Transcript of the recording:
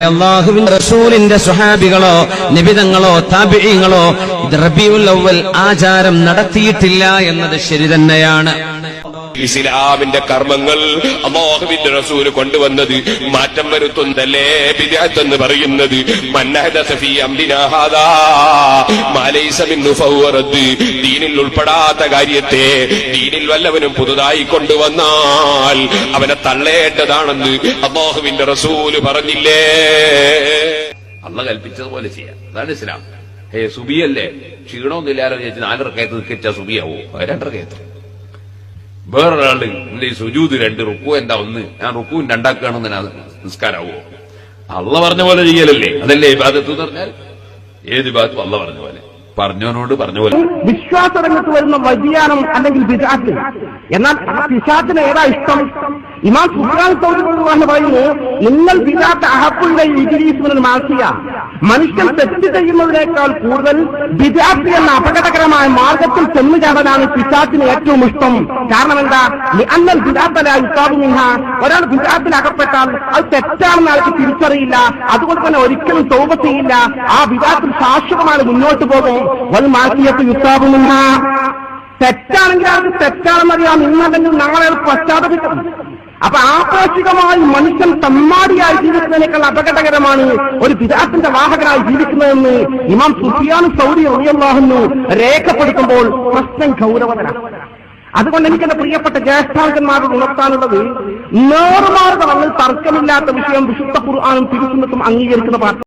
അല്ലാഹുവിന്റെ റസൂലിന്റെ സ്വഹാബികളോ നിബിതങ്ങളോ താബിഈങ്ങളോ റബീഉൽ അവ്വൽ ആചാരം നടത്തിയിട്ടില്ല എന്നത് ശരി തന്നെയാണ്. ഇസ്ലാമിന്റെ കർമ്മങ്ങൾ അല്ലാഹുവിന്റെ റസൂൽ കൊണ്ടുവന്നത് മാറ്റം വരുത്തുന്നതല്ലേ ബിദ്അത്ത് എന്ന് പറയുന്നത്. മന്നഹദസ ഫീ അംരിനാ ഹാദാ മാ ലൈസ മിൻഹു ഫഹുവ റദ്ദ്. ദീനിൽ ഉൾപ്പെടാത്ത കാര്യത്തെ ദീനിൽ വല്ലവനും പുതുതായി കൊണ്ടുവന്നാൽ അവനെ തള്ളേണ്ടതാണെന്ന് അല്ലാഹുവിന്റെ റസൂൽ പറഞ്ഞില്ലേ. അള്ളാഹ് കൽപ്പിച്ചതുപോലെ ചെയ്യാം, അതാണ് ഇസ്ലാം. സുബിയല്ലേ, ക്ഷീണമൊന്നുമില്ലാലോ വിചാരിച്ച് 4 റക്അത്ത് നിസ്കരിച്ചാൽ സുബിയാവോ? 2 റക്അത്ത്. വേറൊരാള് എന്റെ ഈ സുജൂദ് 2, റുക്കു എന്താ 1, ഞാൻ റുക്കുവിന് 2 നിസ്കാരാവോ? അള്ളാഹ് പറഞ്ഞ പോലെ ചെയ്യലല്ലേ, അതല്ലേ ഇബാദത്ത് എന്ന് പറഞ്ഞാൽ. ഏത് ഇബാദത്തും അള്ളാഹ് പറഞ്ഞ പോലെ, പറഞ്ഞവനോട് പറഞ്ഞ പോലെ. വിശ്വാസരംഗത്ത് വരുന്ന വ്യതിയാനം അല്ലെങ്കിൽ ബിദ്അത്ത്. എന്നാൽ പിശാചിന് ഏതാ ഇഷ്ടം? ഇമാം സുഫ്യാൻ സൗരി പറയുന്നു, നിങ്ങൾ ബിദ്അത്ത് അഹബ്ബുൽ ഇബ്ലീസ് മിനൽ മാസിയ. മനുഷ്യൻ തെറ്റ് ചെയ്യുന്നതിനേക്കാൾ കൂടുതൽ ബിദ്അത്ത് എന്ന അപകടകരമായ മാർഗത്തിൽ ചെന്നു ചാടാനാണ് പിശാചിന് ഏറ്റവും ഇഷ്ടം. കാരണം എന്താ? ലിഅന്നൽ ബിദ്അത്ത ലാ യുസാബു മിൻഹാ. ഒരാൾ ബിദ്അത്തിൽ അകപ്പെട്ടാൽ അത് തെറ്റാണെന്ന് ആൾക്ക് തിരിച്ചറിയില്ല, അതുകൊണ്ട് തന്നെ ഒരിക്കലും തൗബ ചെയ്യില്ല. ആ ബിദ്അത്തിൽ ശാശ്വതമായി മുന്നോട്ട് പോകും. വൽ മാസിയത്തു യുസാബു മിൻഹാ. തെറ്റാണെങ്കിൽ ആൾക്ക് തെറ്റാണെന്നറിയാം, ഇന്നല്ലെങ്കിൽ നാളെ പശ്ചാത്തപിക്കും. അപ്പൊ ആപേക്ഷികമായി മനുഷ്യൻ തമ്മാടിയായി ജീവിക്കുന്നതിനേക്കാൾ അപകടകരമാണ് ഒരു ബിദ്അത്തിന്റെ വാഹകനായി ജീവിക്കുന്നതെന്ന് ഇമാം സുഫിയാൻ സൗരി റളിയല്ലാഹു അൻഹു രേഖപ്പെടുത്തുമ്പോൾ പ്രശ്നം ഗൗരവതരാണ്. അതുകൊണ്ട് എനിക്കെന്റെ പ്രിയപ്പെട്ട ജ്യേഷ്ഠാങ്കന്മാരോട് ഉണർത്താനുള്ളത്, നേർമാർഗം തർക്കമില്ലാത്ത വിഷയം വിശുദ്ധ ഖുർആനും തിരുസുന്നത്തും അംഗീകരിക്കുന്ന